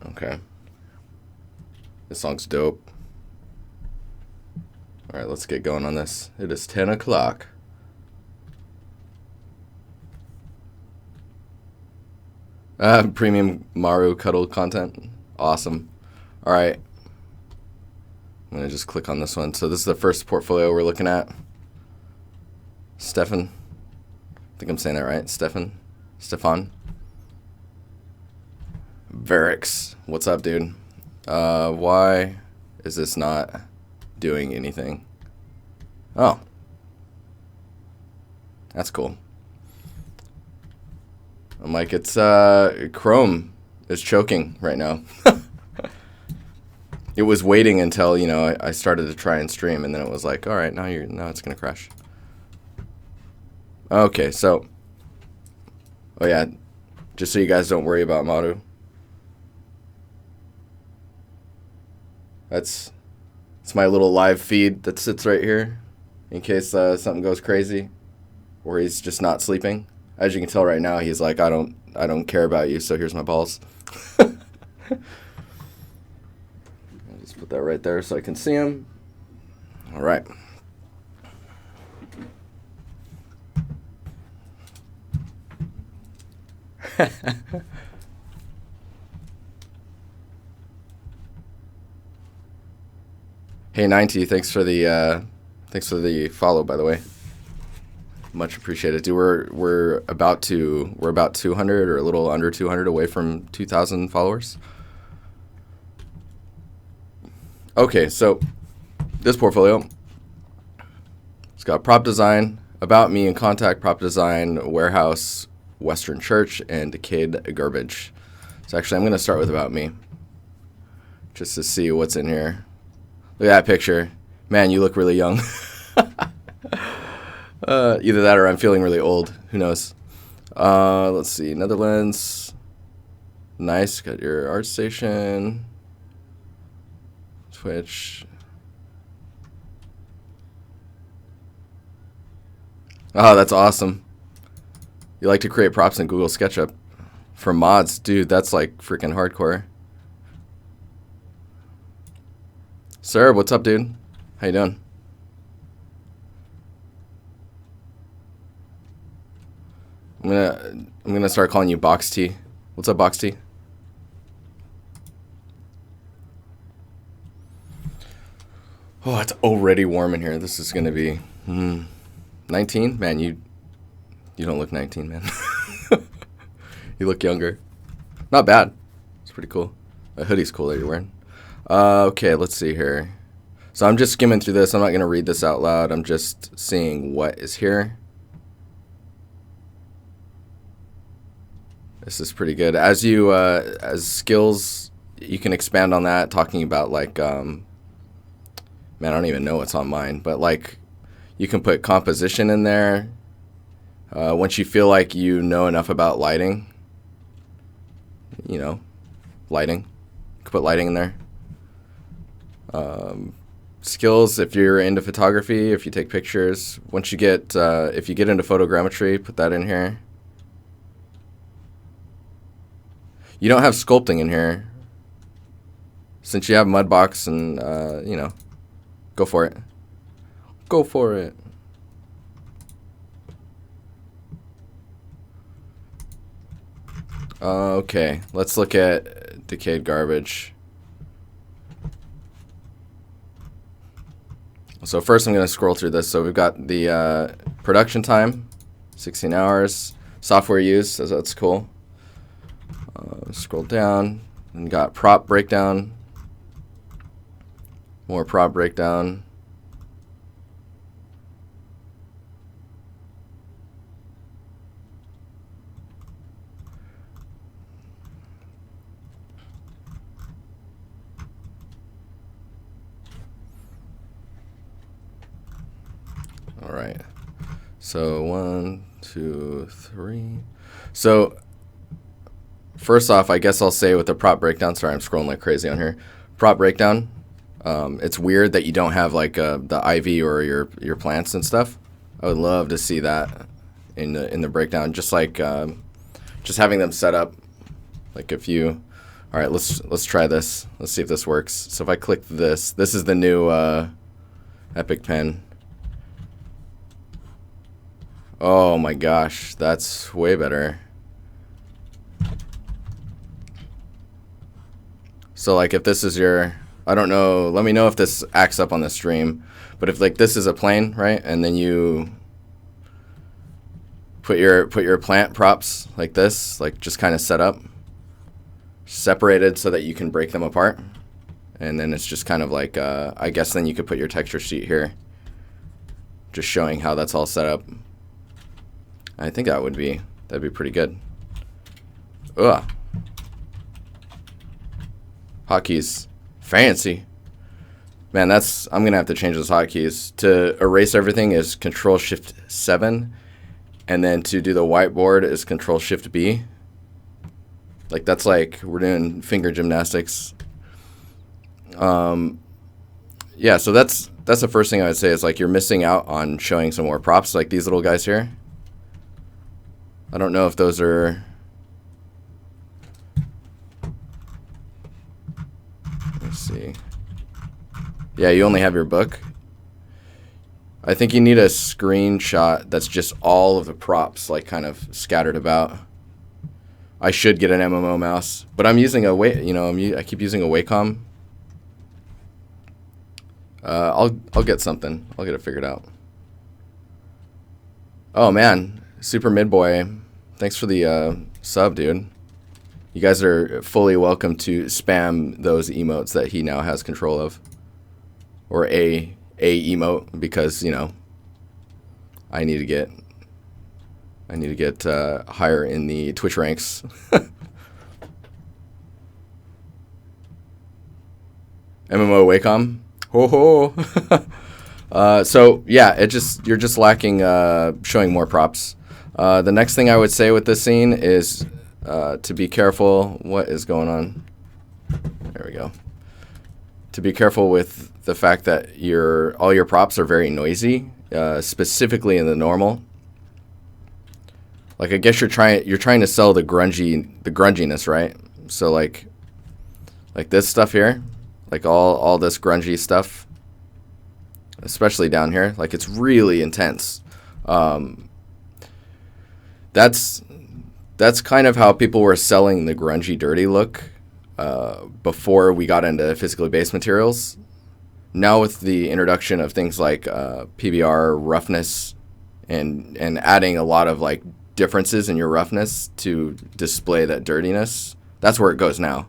Okay. This song's dope. All right, let's get going on this. It is 10 o'clock. Premium Maru cuddle content. Awesome. All right. I'm going to just click on this one. So this is the first portfolio we're looking at. Stefan. I think I'm saying that right. Stefan Verix. What's up, dude? Why is this not doing anything? Oh. That's cool. I'm like, it's Chrome is choking right now. It was waiting until, you know, I started to try and stream, and then it was like, all right, now it's gonna crash. Okay, so, oh yeah, just so you guys don't worry about Maru. It's my little live feed that sits right here, in case something goes crazy, or he's just not sleeping. As you can tell right now, he's like, I don't care about you, so here's my balls. I'll just put that right there so I can see him. All right. Hey 90, thanks for the follow, by the way. Much appreciated, dude. We're about 200 or a little under 200 away from 2,000 followers. Okay, so this portfolio, it's got prop design, about me and contact, prop design, warehouse, Western Church, and decayed garbage. So actually, I'm going to start with about me, just to see what's in here. Look at that picture. Man, you look really young. Either that or I'm feeling really old. Who knows? Let's see. Netherlands. Nice. Got your Artstation. Twitch. Oh, that's awesome. You like to create props in Google SketchUp for mods. Dude, that's like freaking hardcore. Sir, what's up, dude? How you doing? I'm gonna start calling you Box T. What's up, Box T? Oh, it's already warm in here. This is gonna be 19. Man, you don't look 19, man. You look younger. Not bad. It's pretty cool. The hoodie's cool that you're wearing. Okay, let's see here. So I'm just skimming through this. I'm not gonna read this out loud. I'm just seeing what is here. This is pretty good. As you, as skills, you can expand on that, talking about like, man, I don't even know what's on mine, but like, you can put composition in there. Once you feel like you know enough about lighting, you know, lighting, you can put lighting in there. Skills, if you're into photography, if you take pictures, once you get, if you get into photogrammetry, put that in here. You don't have sculpting in here. Since you have Mudbox and, you know, go for it. Go for it. Okay, let's look at decayed garbage. So first I'm going to scroll through this. So we've got the production time, 16 hours. Software use, so that's cool. Scroll down, and got prop breakdown, more prop breakdown. All right, so 1, 2, 3. So first off, I guess I'll say with the prop breakdown, sorry, I'm scrolling like crazy on here. Prop breakdown, it's weird that you don't have like the ivy or your plants and stuff. I would love to see that in the breakdown, just like just having them set up. Like if you All right, let's try this. Let's see if this works. So if I click this, this is the new Epic pen. Oh my gosh, that's way better. So like if this is your, I don't know, let me know if this acts up on the stream, but if like this is a plane, right, and then you put your plant props like this, like just kind of set up, separated so that you can break them apart, and then it's just kind of like, I guess then you could put your texture sheet here, just showing how that's all set up. I think that'd be pretty good. Ugh. Hotkeys. Fancy. Man, I'm gonna have to change those hotkeys. To erase everything is Control-Shift-7, and then to do the whiteboard is Control-Shift-B. Like that's like we're doing finger gymnastics. Yeah, so that's the first thing I would say is like you're missing out on showing some more props like these little guys here. I don't know if those are. Let me see. Yeah, you only have your book. I think you need a screenshot that's just all of the props like kind of scattered about. I should get an MMO mouse, but I'm using I keep using a Wacom. I'll get something. I'll get it figured out. Oh man, Super Midboy, thanks for the sub, dude. You guys are fully welcome to spam those emotes that he now has control of, or a emote, because I need to get higher in the Twitch ranks. MMO Wacom. Ho ho. So yeah, you're just lacking showing more props. The next thing I would say with this scene is to be careful. What is going on? There we go. To be careful with the fact that all your props are very noisy, specifically in the normal. Like I guess you're trying to sell the grunginess, right? So like this stuff here, like all this grungy stuff, especially down here, like it's really intense. That's kind of how people were selling the grungy, dirty look before we got into physically based materials. Now with the introduction of things like PBR roughness and adding a lot of like differences in your roughness to display that dirtiness, that's where it goes now.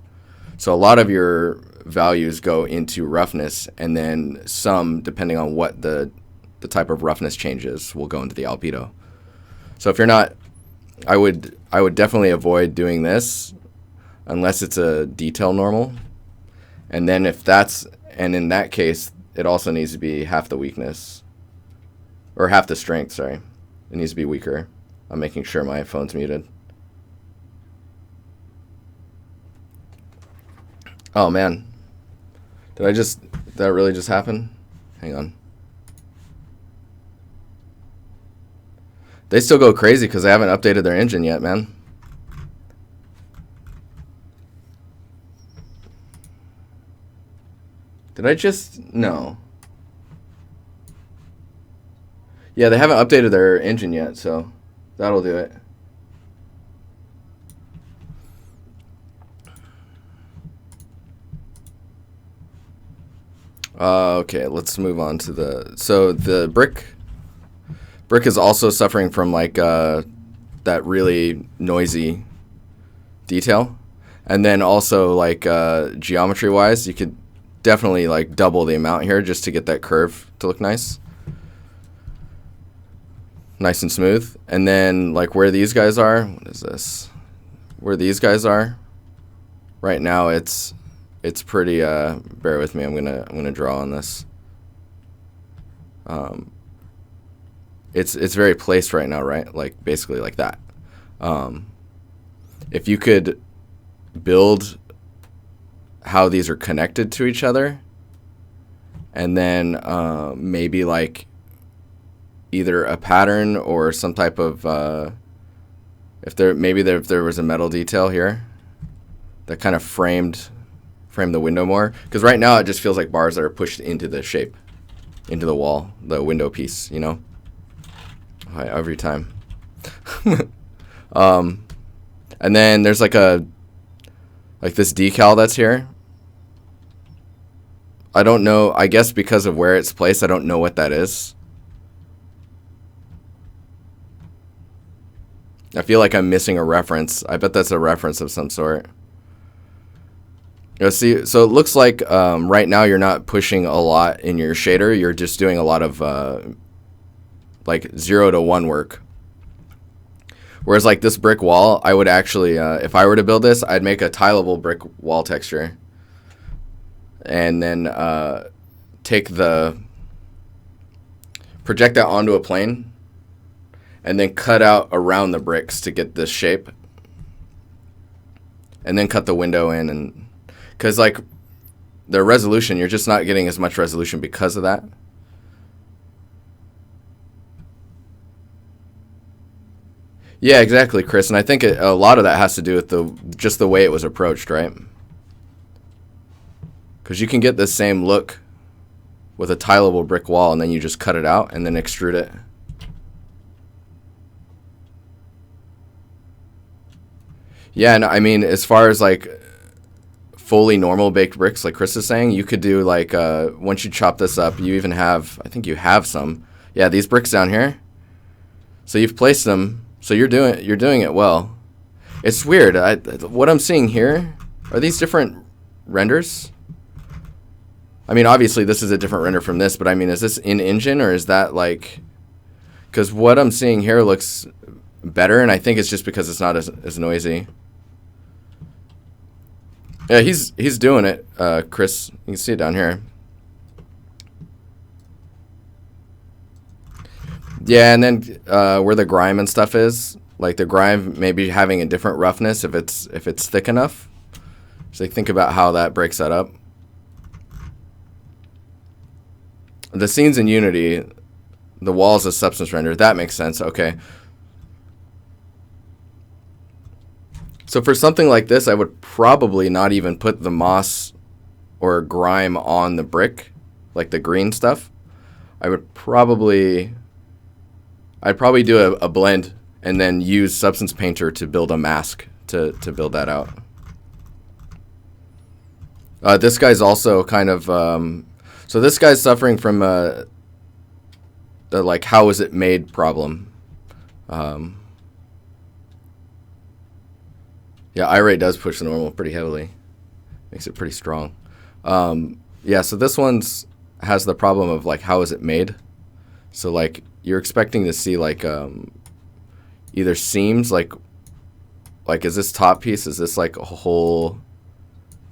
So a lot of your values go into roughness, and then some, depending on what the type of roughness changes, will go into the albedo. So if you're not, I would definitely avoid doing this unless it's a detail normal. And then in that case, it also needs to be half the weakness, or half the strength, sorry. It needs to be weaker. I'm making sure my phone's muted. Oh man. Did that really just happen? Hang on. They still go crazy because they haven't updated their engine yet, man. Did I just... No. Yeah, they haven't updated their engine yet, so that'll do it. Okay, let's move on to so the brick is also suffering from like that really noisy detail, and then also like geometry wise, you could definitely like double the amount here just to get that curve to look nice and smooth. And then like where these guys are, what is this? Where these guys are right now, it's pretty bear with me, I'm gonna draw on this. It's very placed right now, right? Like basically like that. If you could build how these are connected to each other, and then maybe like either a pattern or some type of if there was a metal detail here, that kind of frame the window more. Because right now it just feels like bars that are pushed into the shape, into the wall, the window piece, you know? Every time. And then there's like this decal that's here. I don't know. I guess because of where it's placed, I don't know what that is. I feel like I'm missing a reference. I bet that's a reference of some sort. See, so it looks like right now you're not pushing a lot in your shader. You're just doing a lot of like 0 to 1 work. Whereas like this brick wall, I would actually, if I were to build this, I'd make a tileable brick wall texture. And then project that onto a plane. And then cut out around the bricks to get this shape. And then cut the window in. And because like the resolution, you're just not getting as much resolution because of that. Yeah, exactly, Chris. And I think a lot of that has to do with just the way it was approached, right? Because you can get the same look with a tileable brick wall, and then you just cut it out and then extrude it. Yeah, and I mean, as far as like fully normal baked bricks, like Chris is saying, you could do like, once you chop this up, you even have, I think you have some. Yeah, these bricks down here. So you've placed them. So you're doing it well. It's weird. What I'm seeing here, are these different renders? I mean, obviously this is a different render from this, but I mean, is this in engine or is that like, because what I'm seeing here looks better, and I think it's just because it's not as noisy. Yeah, he's doing it, Chris. You can see it down here. Yeah, and then where the grime and stuff is, like the grime maybe having a different roughness if it's thick enough. So like, think about how that breaks that up. The scenes in Unity, the walls of substance render, that makes sense. Okay. So for something like this, I would probably not even put the moss or grime on the brick, like the green stuff. I'd probably do a blend and then use Substance Painter to build a mask to build that out. This guy's also kind of so this guy's suffering from the like how is it made problem. Yeah, iRay does push the normal pretty heavily. Makes it pretty strong. Yeah, so this one's has the problem of like how is it made? So like you're expecting to see like either seams like is this top piece, is this like a whole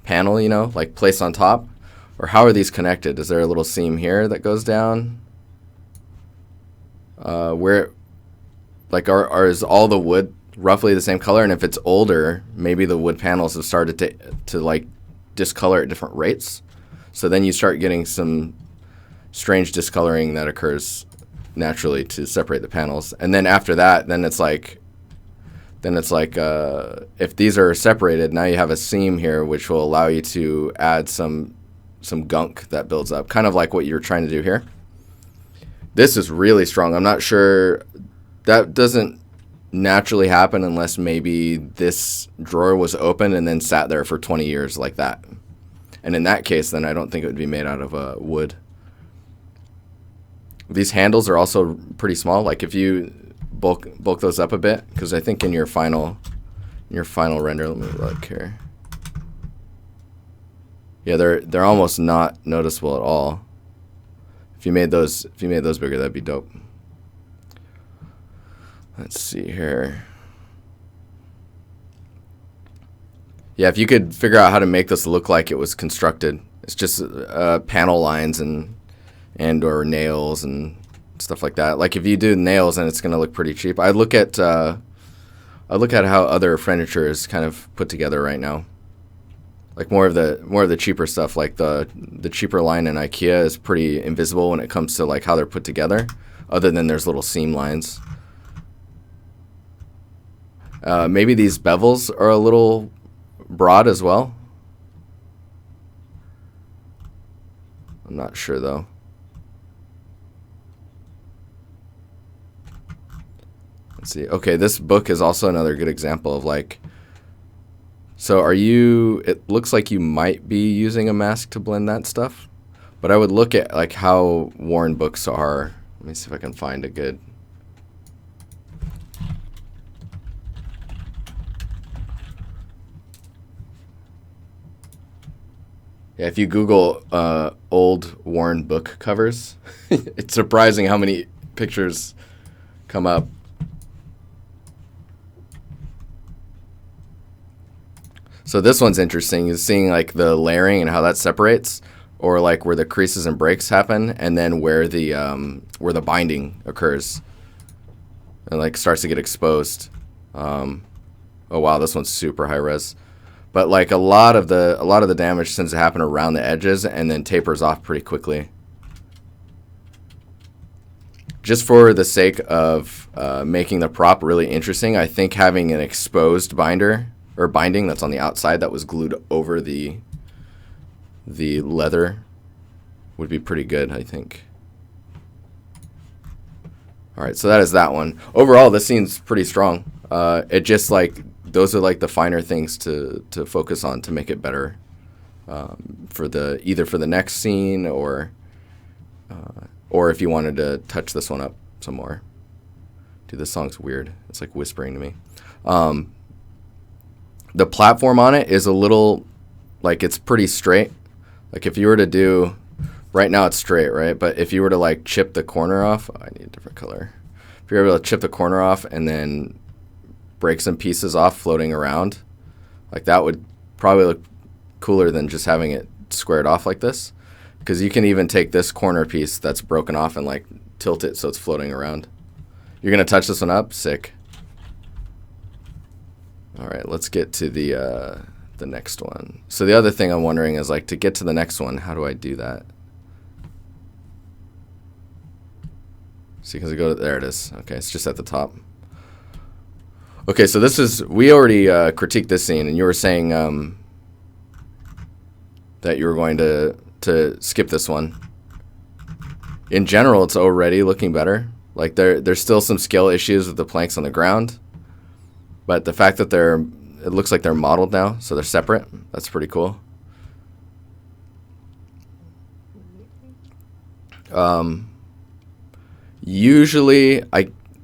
panel, you know, like placed on top? Or how are these connected? Is there a little seam here that goes down? Where like is all the wood roughly the same color? And if it's older, maybe the wood panels have started to like discolor at different rates. So then you start getting some strange discoloring that occurs naturally to separate the panels. And then after that, then it's like if these are separated, now you have a seam here which will allow you to add some gunk that builds up, kind of like what you're trying to do here. This is really strong. I'm not sure, that doesn't naturally happen unless maybe this drawer was open and then sat there for 20 years like that. And in that case, then I don't think it would be made out of wood. These handles are also pretty small. Like if you bulk those up a bit, because I think in your final render, let me look here. Yeah, they're almost not noticeable at all. If you made those bigger, that'd be dope. Let's see here. Yeah, if you could figure out how to make this look like it was constructed, it's just panel lines and or nails and stuff like that. Like if you do nails, then it's gonna look pretty cheap. I look at how other furniture is kind of put together right now. Like more of the cheaper stuff, like the cheaper line in IKEA is pretty invisible when it comes to like how they're put together, other than there's little seam lines. Maybe these bevels are a little broad as well? I'm not sure though. Let's see. Okay, this book is also another good example of like, so are you, it looks like you might be using a mask to blend that stuff, but I would look at like how worn books are. Let me see if I can find a good. Yeah, if you Google old worn book covers, it's surprising how many pictures come up. So this one's interesting, is seeing like the layering and how that separates, or like where the creases and breaks happen, and then where the binding occurs and like starts to get exposed. Oh wow, this one's super high res. But like a lot of the damage tends to happen around the edges and then tapers off pretty quickly. Just for the sake of making the prop really interesting, I think having an exposed binder or binding that's on the outside that was glued over the leather would be pretty good, I think. All right, so that is that one. Overall, this scene's pretty strong. It just like, those are like the finer things to focus on to make it better for either for the next scene or if you wanted to touch this one up some more. Dude, this song's weird. It's like whispering to me. The platform on it is a little, like, it's pretty straight. Like if you were to do, right now it's straight, right? But if you were to like chip the corner off, I need a different color. If you're able to chip the corner off and then break some pieces off floating around, like that would probably look cooler than just having it squared off like this. Because you can even take this corner piece that's broken off and like tilt it so it's floating around. You're gonna touch this one up? Sick. All right, let's get to the next one. So the other thing I'm wondering is like, to get to the next one, how do I do that? See, because I go to, there it is. Okay, it's just at the top. Okay, so this is, we already critiqued this scene, and you were saying that you were going to skip this one. In general, it's already looking better. Like there's still some skill issues with the planks on the ground, but the fact that it looks like they're modeled now, so they're separate. That's pretty cool. Usually,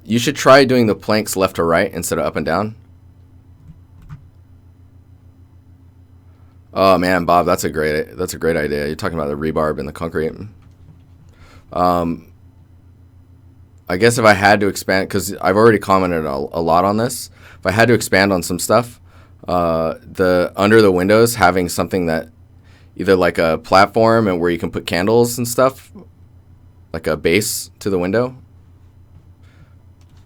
you should try doing the planks left to right instead of up and down. Oh man, Bob, that's a great idea. You're talking about the rebarb and the concrete. I guess if I had to expand, because I've already commented a lot on this, if I had to expand on some stuff, the under the windows having something that either like a platform and where you can put candles and stuff, like a base to the window,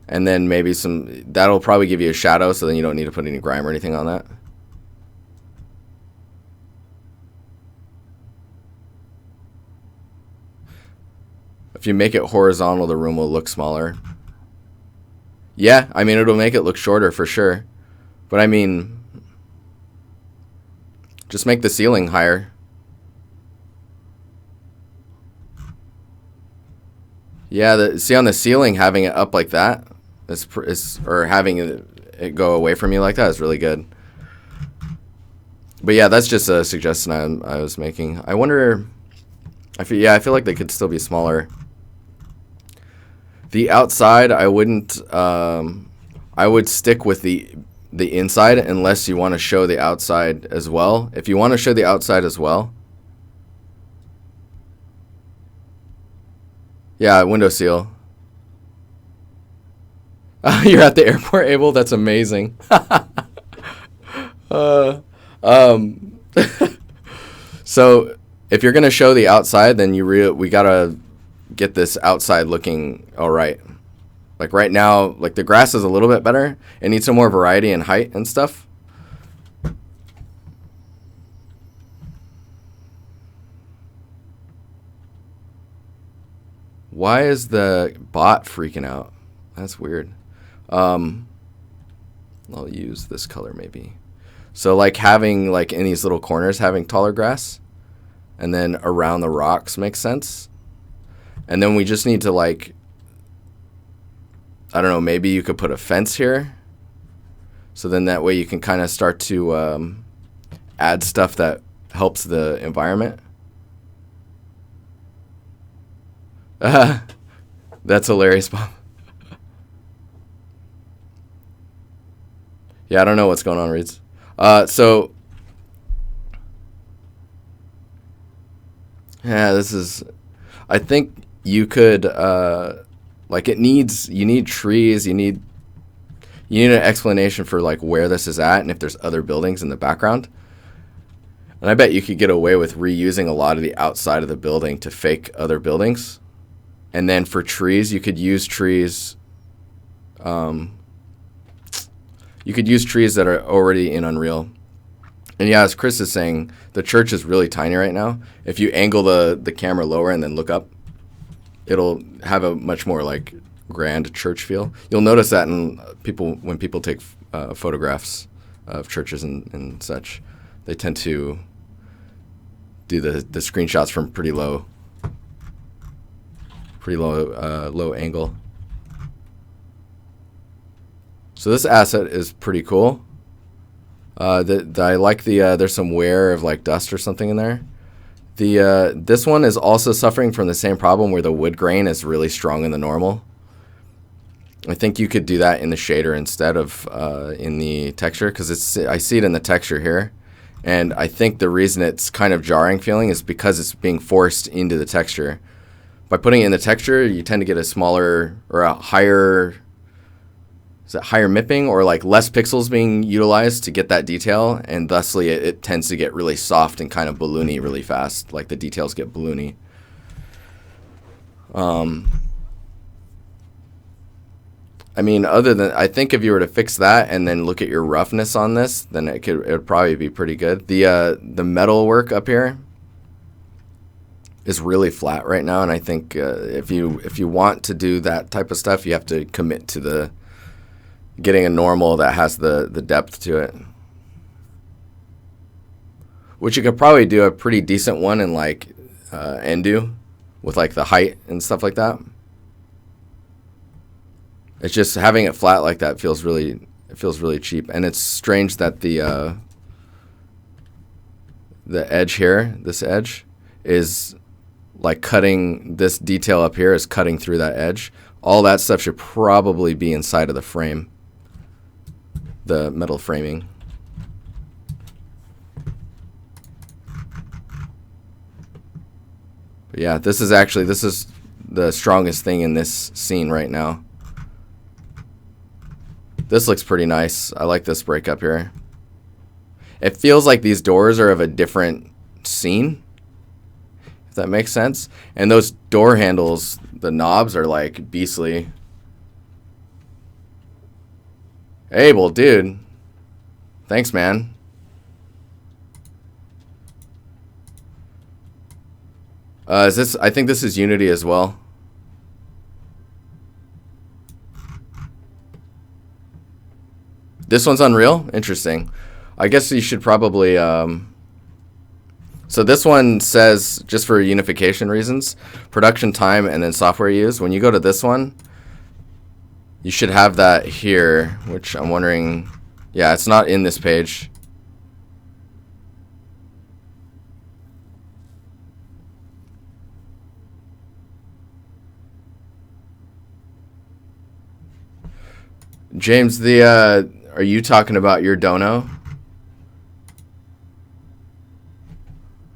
and then maybe that'll probably give you a shadow, so then you don't need to put any grime or anything on that. If you make it horizontal, the room will look smaller. Yeah, I mean, it'll make it look shorter for sure. But I mean, just make the ceiling higher. Yeah, see on the ceiling, having it up like that, or having it go away from you like that is really good. But yeah, that's just a suggestion I was making. I wonder, I feel like they could still be smaller. The outside, I wouldn't. I would stick with the inside unless you want to show the outside as well. If you want to show the outside as well, yeah, window seal. You're at the airport, Abel. That's amazing. So if you're gonna show the outside, then we gotta get this outside looking all right. Like right now, like the grass is a little bit better. It needs some more variety and height and stuff. Why is the bot freaking out? That's weird. I'll use this color maybe. So like having like in these little corners, having taller grass, and then around the rocks makes sense. And then we just need to like, I don't know, maybe you could put a fence here. So then that way you can kind of start to add stuff that helps the environment. That's hilarious, Bob. Yeah, I don't know what's going on, Reeds. So, yeah, this is, I think you could, like you need trees, you need an explanation for like where this is at and if there's other buildings in the background. And I bet you could get away with reusing a lot of the outside of the building to fake other buildings. And then for trees, you could use trees, that are already in Unreal. And yeah, as Chris is saying, the church is really tiny right now. If you angle the camera lower and then look up, it'll have a much more like grand church feel. You'll notice that when people take photographs of churches and such, they tend to do the screenshots from pretty low angle. So this asset is pretty cool. I like there's some wear of like dust or something in there. This one is also suffering from the same problem where the wood grain is really strong in the normal. I think you could do that in the shader instead of in the texture, because I see it in the texture here. And I think the reason it's kind of jarring feeling is because it's being forced into the texture. By putting it in the texture, you tend to get a smaller or a higher, is it higher mipping or like less pixels being utilized to get that detail, and thusly it tends to get really soft and kind of balloony really fast, like the details get balloony. I mean, I think if you were to fix that and then look at your roughness on this, then it would probably be pretty good. The metal work up here is really flat right now, and I think if you want to do that type of stuff, you have to commit to getting a normal that has the depth to it. Which you could probably do a pretty decent one in like Endu with like the height and stuff like that. It's just having it flat like that feels really cheap, and it's strange that the edge here, this edge, is like cutting, this detail up here is cutting through that edge. All that stuff should probably be inside of the frame, the metal framing. But yeah, this is the strongest thing in this scene right now. This looks pretty nice. I like this break up here. It feels like these doors are of a different scene, if that makes sense. And those door handles, the knobs are like beastly. Hey, well, dude. Thanks, man. I think this is Unity as well. This one's Unreal? Interesting. I guess you should probably... So this one says, just for unification reasons, production time and then software used. When you go to this one, you should have that here, which I'm wondering... Yeah, it's not in this page. James, are you talking about your dono?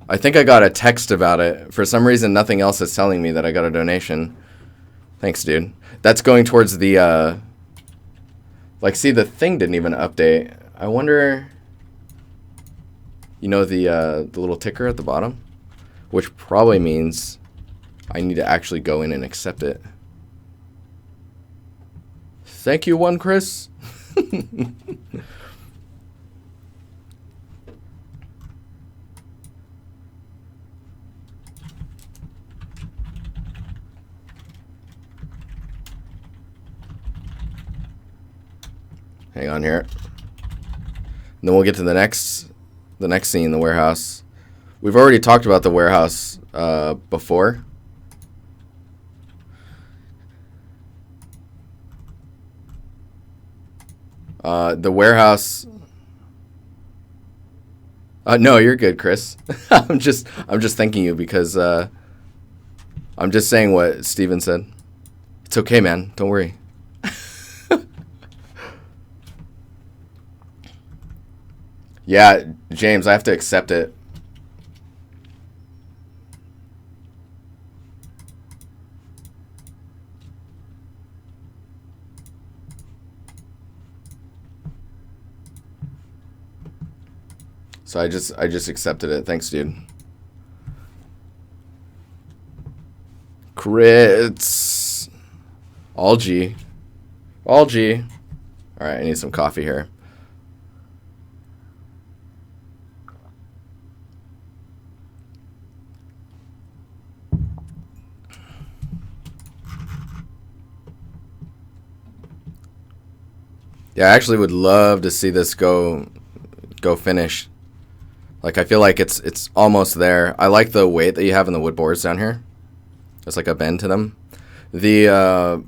I think I got a text about it. For some reason, nothing else is telling me that I got a donation. Thanks, dude. That's going towards the, like, see, the thing didn't even update. I wonder, you know, the little ticker at the bottom? Which probably means I need to actually go in and accept it. Thank you, one Chris. Hang on here. And then we'll get to the next scene, the warehouse. We've already talked about the warehouse before. The warehouse. No, you're good, Chris. I'm just thanking you because I'm just saying what Steven said. It's okay, man. Don't worry. Yeah, James, I have to accept it. So I just accepted it. Thanks, dude. Crits. All G. All G. All right, I need some coffee here. Yeah, I actually would love to see this go finish. Like, I feel like it's almost there. I like the weight that you have in the wood boards down here. There's like a bend to them. The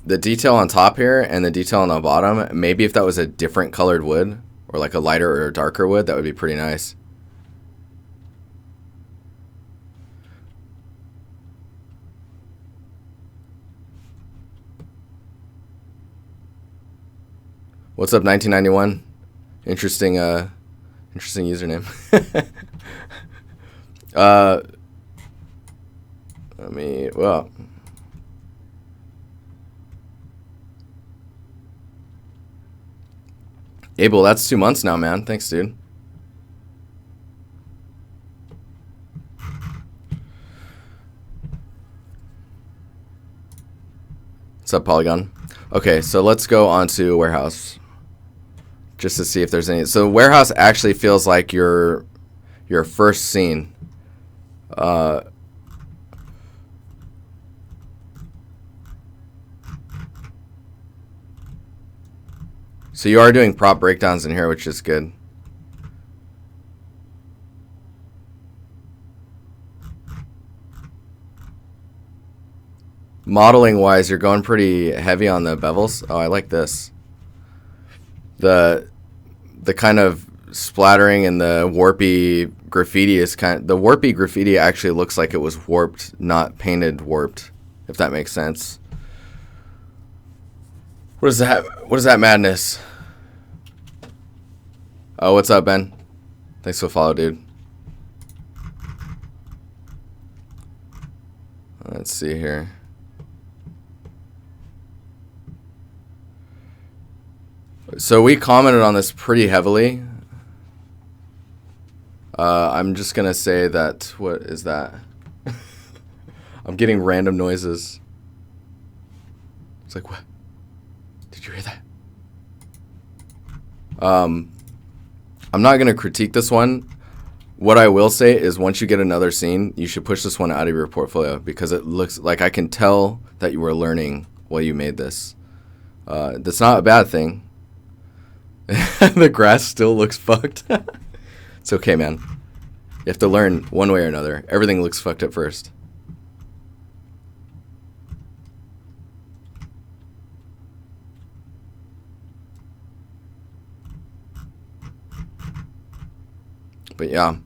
detail on top here and the detail on the bottom, maybe if that was a different colored wood or like a lighter or a darker wood, that would be pretty nice. What's up, 1991? Interesting username. Well. Abel, that's 2 months now, man. Thanks, dude. What's up, Polygon? Okay, so let's go on to warehouse. Just to see if there's any. So warehouse actually feels like your first scene. So you are doing prop breakdowns in here, which is good. Modeling wise, you're going pretty heavy on the bevels. Oh, I like this. The kind of splattering and the warpy graffiti is the warpy graffiti actually looks like it was warped, not painted warped, if that makes sense. What is that? What is that madness? Oh, what's up, Ben? Thanks for the follow, dude. Let's see here. So we commented on this pretty heavily. I'm just going to say that, what is that? I'm getting random noises. It's like, what? Did you hear that? I'm not going to critique this one. What I will say is once you get another scene, you should push this one out of your portfolio because it looks like I can tell that you were learning while you made this. That's not a bad thing. The grass still looks fucked. It's okay, man. You have to learn one way or another. Everything looks fucked at first. But yeah.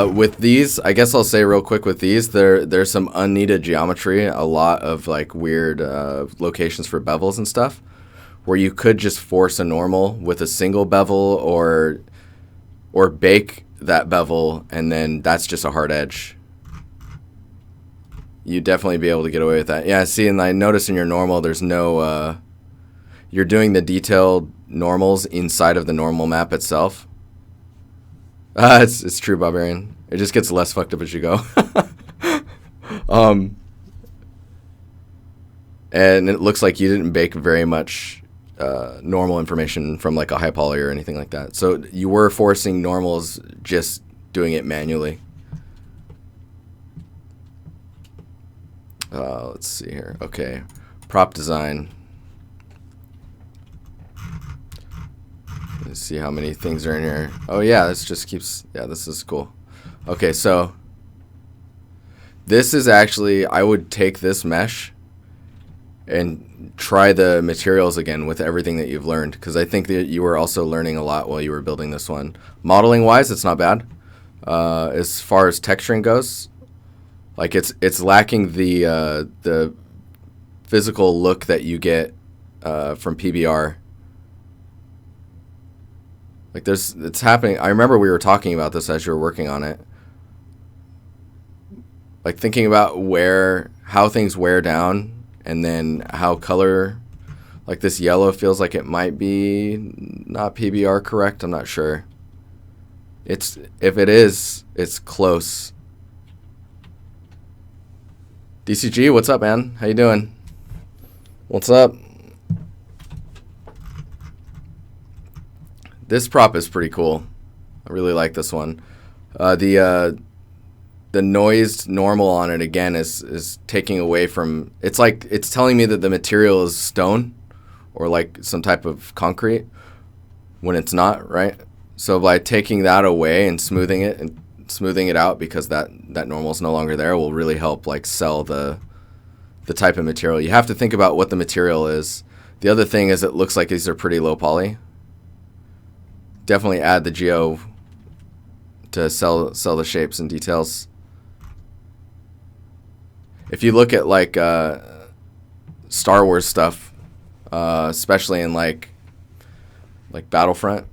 With these, I guess I'll say real quick with these, there's some unneeded geometry, a lot of like weird locations for bevels and stuff, where you could just force a normal with a single bevel or bake that bevel, and then that's just a hard edge. You'd definitely be able to get away with that. Yeah, see, and I notice in your normal, there's no, you're doing the detailed normals inside of the normal map itself. It's true, Barbarian. It just gets less fucked up as you go. And it looks like you didn't bake very much normal information from like a high poly or anything like that. So you were forcing normals, just doing it manually. Let's see here. Okay, prop design. Let's see how many things are in here. Oh yeah, this just keeps, yeah, this is cool. Okay, so this is actually, I would take this mesh and try the materials again with everything that you've learned, because I think that you were also learning a lot while you were building this one. Modeling wise, it's not bad. As far as texturing goes, like it's lacking the physical look that you get from PBR. Like it's happening. I remember we were talking about this as you were working on it. Like thinking about how things wear down, and then how color, like this yellow feels like it might be not PBR correct. I'm not sure. If it is, it's close. DCG, what's up, man? How you doing? What's up? This prop is pretty cool. I really like this one. The noised normal on it again is taking away from, it's like it's telling me that the material is stone or like some type of concrete when it's not, right? So by taking that away and smoothing it out, because that normal is no longer there, will really help like sell the type of material. You have to think about what the material is. The other thing is it looks like these are pretty low poly. Definitely add the geo to sell the shapes and details. If you look at like Star Wars stuff, especially in like Battlefront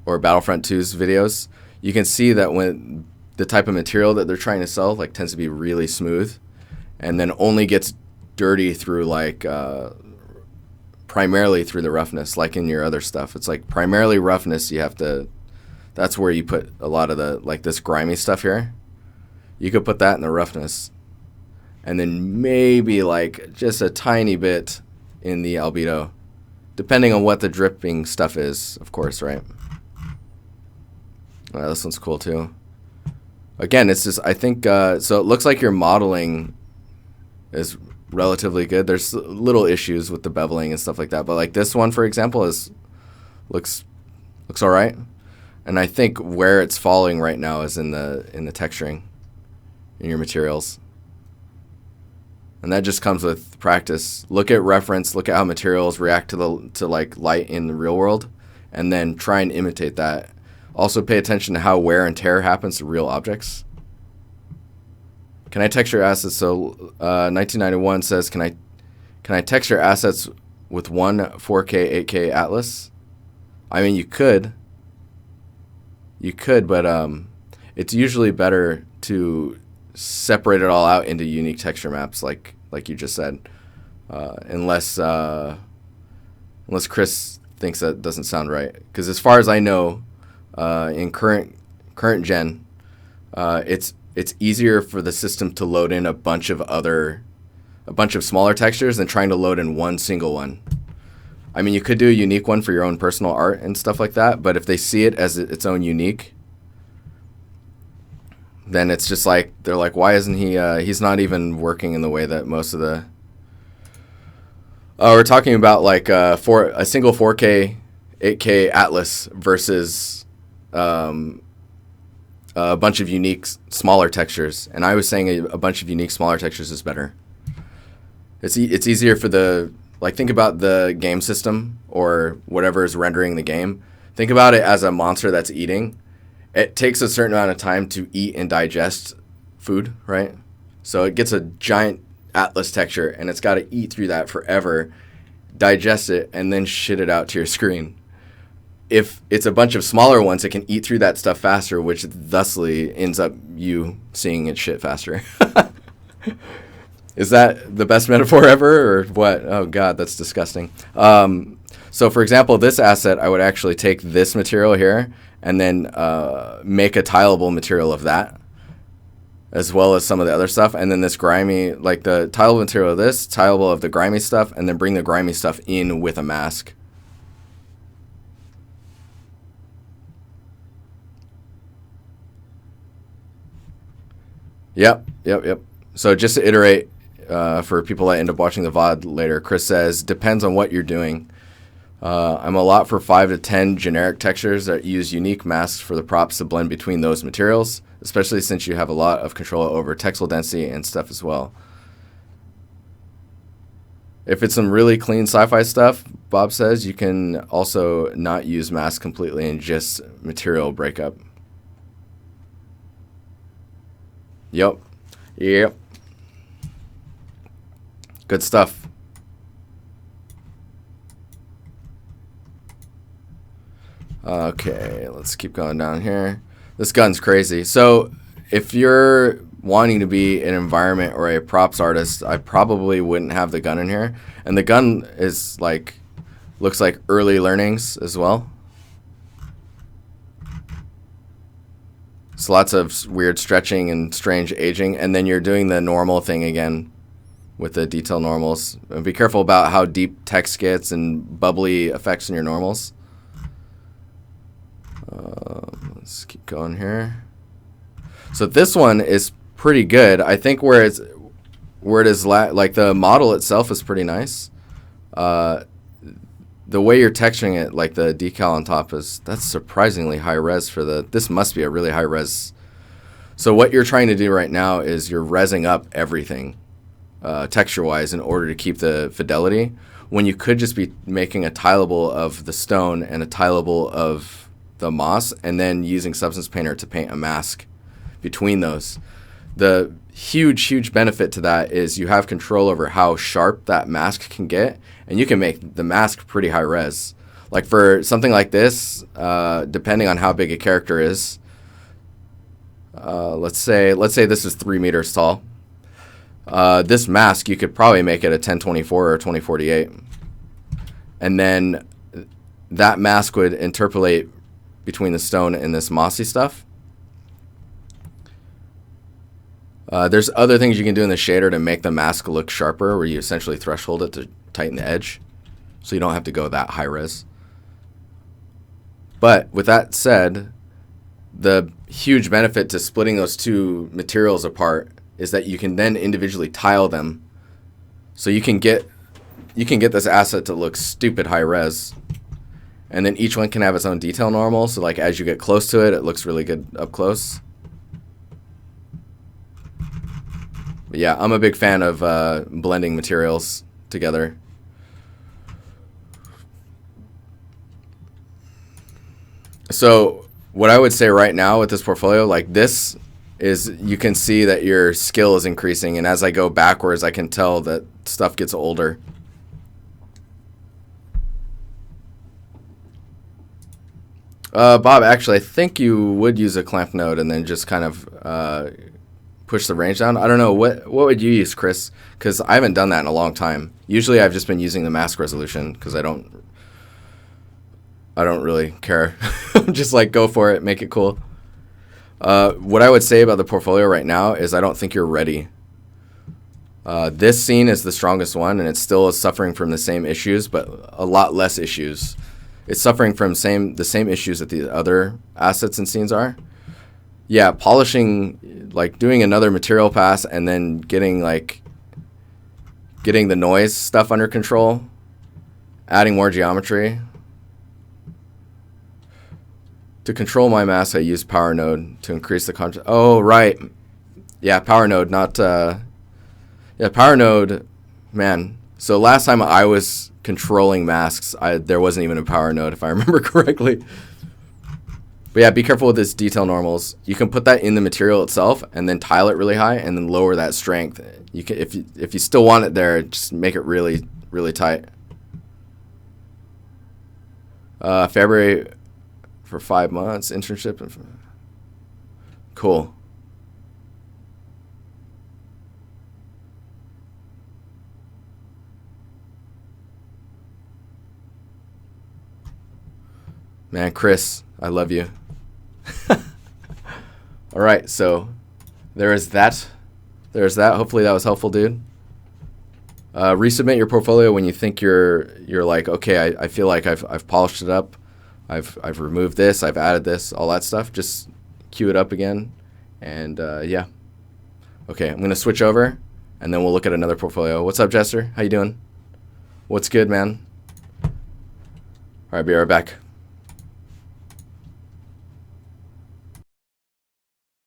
or Battlefront 2's videos, you can see that when the type of material that they're trying to sell like tends to be really smooth, and then only gets dirty through like primarily through the roughness. Like in your other stuff, it's like primarily roughness. You have to, that's where you put a lot of the, like this grimy stuff here. You could put that in the roughness, and then maybe like just a tiny bit in the albedo, depending on what the dripping stuff is, of course, right? This one's cool too. Again, it's just, I think, so it looks like your modeling is relatively good. There's little issues with the beveling and stuff like that, but like this one, for example, looks all right. And I think where it's falling right now is in the texturing in your materials. And that just comes with practice. Look at reference, look at how materials react to like light in the real world, and then try and imitate that. Also pay attention to how wear and tear happens to real objects. Can I texture assets? So 1991 says, can I texture assets with one 4K, 8K Atlas? I mean, you could, but it's usually better to separate it all out into unique texture maps, like you just said, unless Chris thinks that doesn't sound right. Because as far as I know, in current gen, it's easier for the system to load in a bunch of smaller textures than trying to load in one single one. I mean, you could do a unique one for your own personal art and stuff like that, but if they see it as its own unique, then it's just like, they're like, why isn't he, he's not even working in the way that most of the, we're talking about like a single 4K, 8K Atlas versus a bunch of unique smaller textures. And I was saying a bunch of unique smaller textures is better. It's easier for the, like, think about the game system or whatever is rendering the game. Think about it as a monster that's eating. It takes a certain amount of time to eat and digest food, right? So it gets a giant Atlas texture, and it's got to eat through that forever, digest it, and then shit it out to your screen. If it's a bunch of smaller ones, it can eat through that stuff faster, which thusly ends up you seeing it shit faster. Is that the best metaphor ever, or what? Oh, God, that's disgusting. So, for example, this asset, I would actually take this material here and then make a tileable material of that, as well as some of the other stuff. And then this grimy, like the tileable material of this, tileable of the grimy stuff, and then bring the grimy stuff in with a mask. Yep. So just to iterate, for people that end up watching the VOD later, Chris says, depends on what you're doing. I'm a lot for 5 to 10 generic textures that use unique masks for the props to blend between those materials, especially since you have a lot of control over textile density and stuff as well. If it's some really clean sci-fi stuff, Bob says, you can also not use masks completely and just material breakup. Yep. Good stuff. Okay, let's keep going down here. This gun's crazy. So if you're wanting to be an environment or a props artist, I probably wouldn't have the gun in here. And the gun is like, looks like early learnings as well. So lots of weird stretching and strange aging. And then you're doing the normal thing again with the detail normals. And be careful about how deep text gets and bubbly effects in your normals. Let's keep going here. So this one is pretty good. I think where it is like the model itself is pretty nice. The way you're texturing it, like the decal on top, that's surprisingly high res for this must be a really high res. So what you're trying to do right now is you're resing up everything texture wise in order to keep the fidelity, when you could just be making a tileable of the stone and a tileable of the moss and then using Substance Painter to paint a mask between those. The huge benefit to that is you have control over how sharp that mask can get, and you can make the mask pretty high res. Like for something like this, depending on how big a character is, let's say this is 3 meters tall. This mask, you could probably make it a 1024 or 2048. And then that mask would interpolate between the stone and this mossy stuff. There's other things you can do in the shader to make the mask look sharper, where you essentially threshold it to tighten the edge, so you don't have to go that high res. But with that said, the huge benefit to splitting those two materials apart is that you can then individually tile them, so you can get this asset to look stupid high res, and then each one can have its own detail normal. So like as you get close to it, it looks really good up close. But yeah, I'm a big fan of blending materials together. So what I would say right now with this portfolio, like this, is you can see that your skill is increasing, and as I go backwards, I can tell that stuff gets older. Bob, actually, I think you would use a clamp node and then just kind of push the range down. I don't know, what would you use, Chris? Because I haven't done that in a long time. Usually I've just been using the mask resolution because I don't really care. Just like go for it, make it cool. What I would say about the portfolio right now is I don't think you're ready. This scene is the strongest one, and it still is suffering from the same issues, but a lot less issues. It's suffering from the same issues that the other assets and scenes are. Yeah, polishing, like doing another material pass and then getting the noise stuff under control, adding more geometry. To control my mask, I use Power Node to increase the contrast. Oh, right. Yeah, Power Node, not... yeah, Power Node, man. So last time I was controlling masks, there wasn't even a Power Node, if I remember correctly. But yeah, be careful with this detail normals. You can put that in the material itself and then tile it really high and then lower that strength. You can, if you still want it there, just make it really, really tight. February for 5 months, internship. Cool. Man, Chris, I love you. All right, so there's that. Hopefully that was helpful, dude. Resubmit your portfolio when you think you're like, okay, I feel like I've polished it up. I've removed this, I've added this, all that stuff. Just queue it up again, and yeah. Okay, I'm gonna switch over, and then we'll look at another portfolio. What's up, Jester? How you doing? What's good, man? All right, be right back.